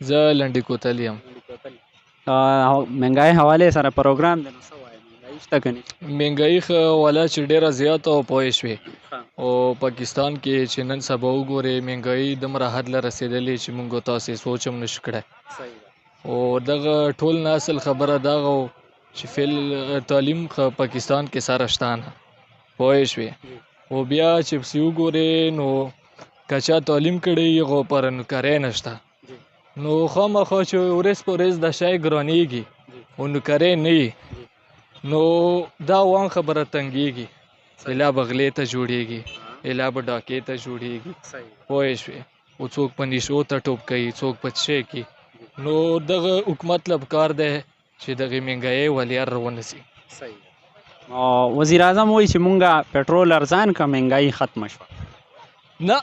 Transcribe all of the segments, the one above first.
زه لنډی کوتل یم. مهنګای حوالې سره پروګرام دی نو څه وایې مهنګایي شته که نه؟ مهنګایي ښه ولا چې ډېره زیاته او پوه شوې. او پاکستان کې چې نن سبا وګورې مهنګایي دومره حد له رسېدلې چې موږ او تاسې سوچ هم نشو کړی. او دغه ټول نه اصل خبره دغه و چې فعل تعلیم پاکستان کې سره شته نه پوه شوې. او بیا چې پسې وګورې نو که چا تعلیم کړی خو پرنکارۍ نشته نو خامخا چې ورځ په ورځ د شی ګرانېږي او نوکرۍ نه وي نو دا وان خبره تنګېږي. الا به غلې ته جوړېږي الا به ډاکې ته جوړېږي پوه شوې. او څوک په نشو ته ټوپ کوي څوک په څه کوي. نو دغه حکومت له پکار دی چې دغې مهنګایۍ ولې ونیسي. وزیر اعظم وایي چې مونږه پټرول ارزان که مهنګایي ختمه شوه. نه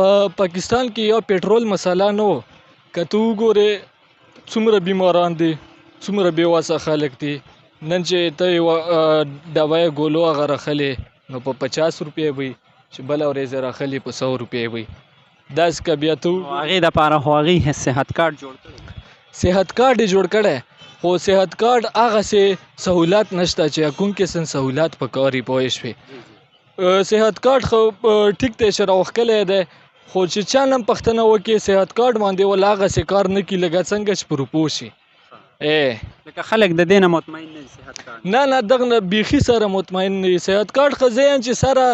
په پاکستان کې یو پټرول مسله نه و. که ته وګورې څومره بیماران دي څومره بې وسه خلک دي. نن چې ته یوه دوا ګولو هغه راخلې نو په 50 روپۍ وي چې بله ورځ یې راخلي په 100 روپۍ وي. داسې که بیا ته هغې دپاره خو هغې صحت کارت جوړ کړی. صحت کارت یې جوړ کړی خو صحت کارت هغسې سهولت نشته چې کوم قسم سهولت پکار وي پوه شوې. صحت کارت خو ټیک دی چې راوښکلی دی خو چې چا نه هم پوښتنه وکړي صحت کارت باندې ول هغسې کار نه کړي لکه څنګه چې په روپو شي. لکه خلک د دې نه مطمئن نه دي صحت کارت نه دغه نه بیخي سره مطمئن نه دي. صحت کارت ښه زه یم چې سره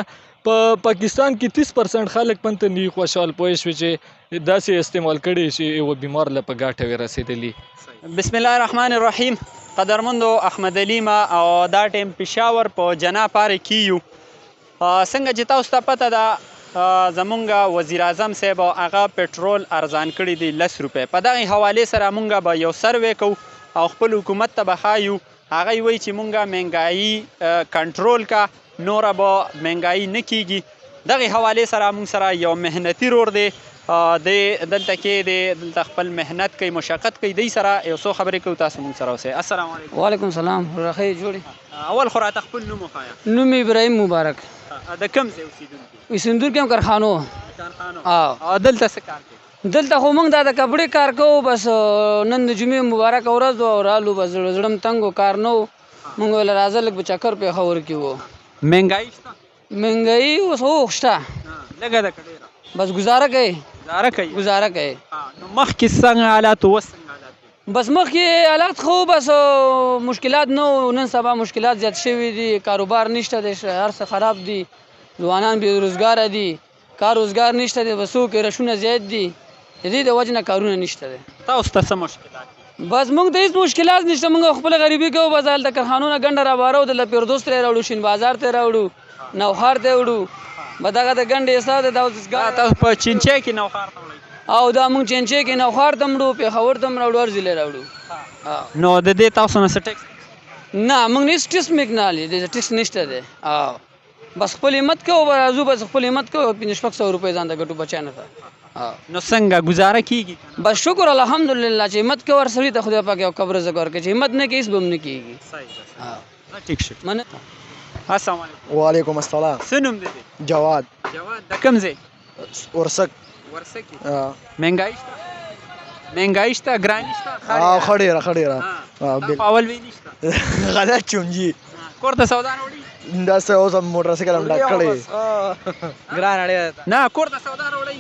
په پاکستان کې 30% خلک پنته نه خوشحال پوه شوې چې داسې استعمال کړي چې یوه بیمار له په ګاټه وي رسېدلي. بسم الله الرحمن الرحیم. قدرمندو احمد علي ما او دا ټیم پېښور په جنا پارک کې یو. څنګه چې تاسو ته پته ده زمونږ وزیر اعظم صاحب هغه پټرول ارزان کړي دي 10 روپۍ. په دغې حوالې سره مونږ به یو سروې کوو او خپل حکومت ته به ښایو. هغه وایي چې مونږ مهنګایي کنټرول کا نوره به مهنګایي نه کیږي. دغې حوالې سره مونږ سره یو محنتي رور دی دلته کې دی دلته خپل محنت کوي مشقت کوي. دی سره یو څو خبرې کوو تاسو مونږ سره اوسئ. السلام علیکم. وعلیکم السلام. ښه جوړې. اول خو راته خپل نوم وښایه. نوم ابراهیم مبارک. د کوم ځای اوسېدونکی؟ اوسېدونکی یم کارخانو. او دلته څه کار کوي؟ دلته خو موږ دا د کپړې کار کوو. بس نن د جمعې مبارکه ورځ وه او رالو بس زړه م تنګ و کار نه و. موږ ویل راځه لږ په چکر پېښور کې وو. مهنګایي شته؟ مهنګایي اوس هو شته لږه ده که ډېره؟ بس ګزاره کوي گزاره کوي. نو مخکې څنګه حالات و اوس څنګه حالات دي؟ بس مخکې حالات خو بس مشکلات نه و. نن سبا مشکلات زیات شوي دي. کاروبار نشته دی هر څه خراب دي. ځوانان بې روزګاره دي. کار روزګار نشته دی. بس څوک رشونه زیات دي د دې د وجې نه کارونه نشته دی. تاسو ته څه مشکلات دي؟ بس موږ ته هېڅ مشکلات نشته. موږ خپله غریبي کوو. بس هلته کارخانونه ګنډه رابارو دلته پیردوس ته یې راوړو شین بازار ته یې راوړو نوښار ته یې وړو. به دغه د ګنډې حساب دی دا تاسو په چینچۍ کې نوښار ته وړئ؟ او دا موږ چینچۍ کې نوښار ته هم وړو پېښور ته هم راوړو هر ځای راوړو. نو د دې تاسو نه څه ټیکس؟ نه موږ نه هېڅ ټیکس مې نه اخلي. د ټیکس نشته دی. بس خپل همت کوو به راځو بس خپل همت کوو 500 روپۍ ځان ته ګټو بچیانو ته. نو څنګه گزاره کیږي؟ بس شکر الحمدلله چې همت کوي سړي ته خدای پاک یو قبر رزق ورکړي. چې همت نه کوي هېڅ به هم نه کېږي. ټیک شو. السلام علیکم. وعلیکم السلام. څه نوم دی؟ جواد. د کوم ځای؟ ورسک. ورسک کې مهنګایي شته؟ مهنګایي شته ګراني شته؟ ښه ډېره ښه ډېره. په اول وی نشته غلط چونجي کور ته سودا نه وړي؟ داسې اوس هم موټرسایکل هم ډک کړی ګران اړې نه کور ته سودا راوړئ؟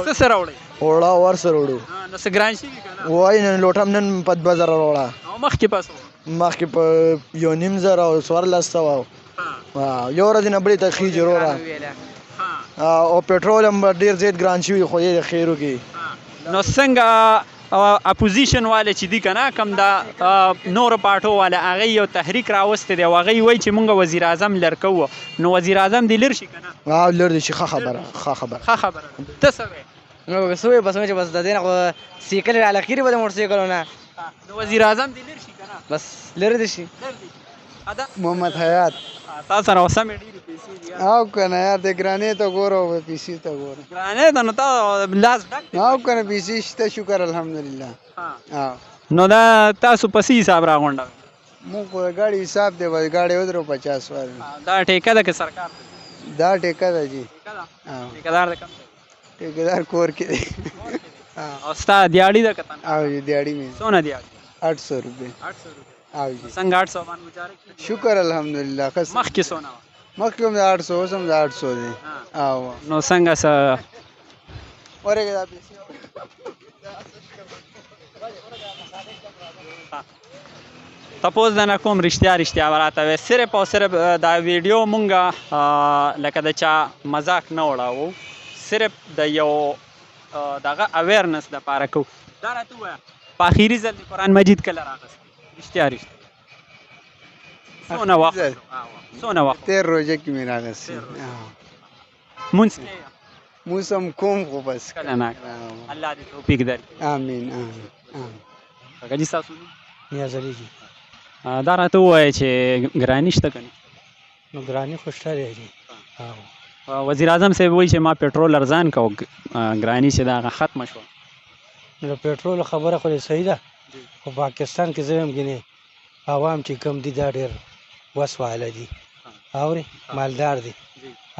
څه سره راوړئ؟ وړه ورسره وړو. نو څه ګران شوي که نه؟ وایي نن لوټه هم نن 5,000 راوړه. او مخکې پس مخکې په 1,500 او 1400 یو ورځ نه بلې ته خیجې وروره. او پټرول هم ډېر زیات ګران شوي خو یې خیر وکړي. نو څنګه اپوزیشن والے چې دي که نه کوم د نورو پارټو والے هغوی یو تحریک راوستی دی او هغوی وایي چې مونږ وزیر اعظم لر کوو. نو وزیر اعظم دې لر شي که نه؟ لر دې شي. ښه خبره ښه خبره. ته څه وایې؟ نو څه وایې بس چې بس د دې نه خو سیکل رالاخېرې به د موټرسایکلو نه. نو وزیر اعظم دې لر شي که نه؟ بس لرې دې شي. محمد حیات. تا سره اوس هم ډېرې پیسې دي او که نه یار د ګرانې ته ګوره او پیسې ته ګوره. ګرانې ته نو تا لاس ډک دی. او که نه پیسې شته شکر الحمدلله. نو دا تاسو په څه حساب راغونډوئ؟ مونږ خو د ګاډي حساب دی بس ګاډي ودرو 50 واري. دا ټیکه ده که سرکار ده؟ دا ټیکه ده جی. ټیکهدار د کوم دی؟ ټیکهدار کور کې دی. او ستا دیاړي ده کتن او دیاړي مې څونه دیاړي 800 روپے 800 روپے او جی څنګه 800 باندې گزاره کیږي شکر الحمدلله خس مخکې څونه وه مخکې هم د 800 اوس هم د 800 دی او نو څنګه ورګه دا پیسې تپوس دنه کوم رښتیا وراته وې صرف او صرف دا ویډیو مونږه لکه د چا مذاق نه وړاوو صرف د یو دغه اویرنس دپاره کوو دا راته ووایه په اخري ځل د قرآن مجید کله راغستی رښتیا څونه وخت څونه وخت 13 روزه کې مې راغستی مونځ کې موسم کوم خو بس کله نه الله دې توفیق درکړي امین امین کاکا جي ستاسو نیاز علي جي دا راته ووایه چې ګراني شته که نه نو ګراني خو شته دی جي وزیر اعظم صاحب وایي چې ما پټرول ارزان کو ګراني چې دا هغه ختمه شوه نو پټرول خبره خو صحیح ده خو پاکستان کې زه هم ګینې عوام چې کم دي دا ډېر وس واله دي اورې مالدار دي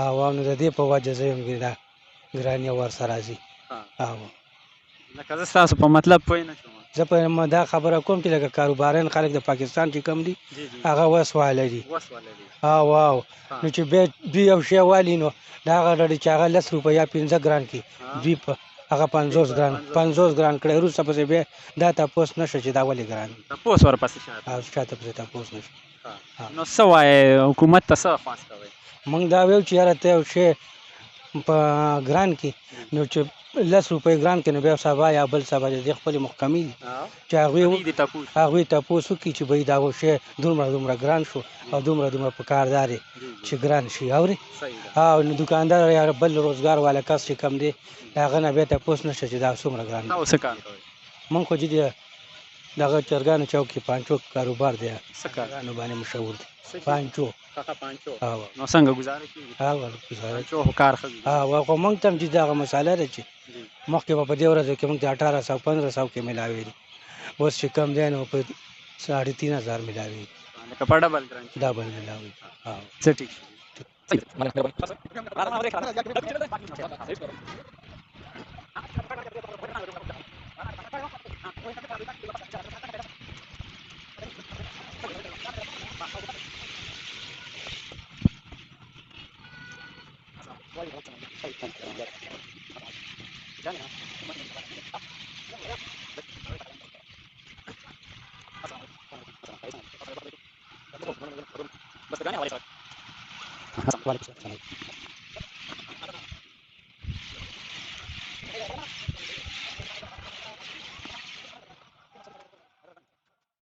عوام نو د دې په وجه زه هم ګینې دا ګراني ورسره راځي لکه زه ستاسو په مطلب پوه نه شوم زه په دا خبره کوم چې لکه کاروباران خلک د پاکستان چې کم دي هغه وس واله دي واو نو چې دوی یو شی والي نو د هغه ډډې چې هغه 10 روپۍ یا 15 ګران کې دوی په هغه 50 ګران کړی وروسته پسې بیا دا تپوس نشه چې دا ولې ګران تپوس ورپسې شاته پسې تپوس نشه نو څه وایې حکومت ته څه خواست کوئ موږ دا ویو چې یاره ته یو شی په ګران کې نو چې 10 روپۍ ګران کې نو بیا سبا یا بل سبا د خپلې محکمې دي چې هغوی تپوس وکړي چې بهی دا شی دومره ګران شو او دومره په کار دارې چې ګران شي اورې او نو دوکاندار یا بل روزګار والا کس چې کم دی هغه نه بیا تپوس نشته چې دا څومره ګران دی موږ خو چې دغه چرګانو چوک کې پانچو کاروبار دی څه کارانو باندې مشهور دی پانچو نو څنګه ګزاره کېږي پانچو خو کار ښه وي خو موږ ته هم چې دغه مساله ده چې مخکې به په دې ورځو کې موږ ته 1800-1500 کې میلاوې دي اوس چې کم دی نو په 3500 میلاوې دي لکه په ډبل میلاوې څه ټیک وعلیکم السلام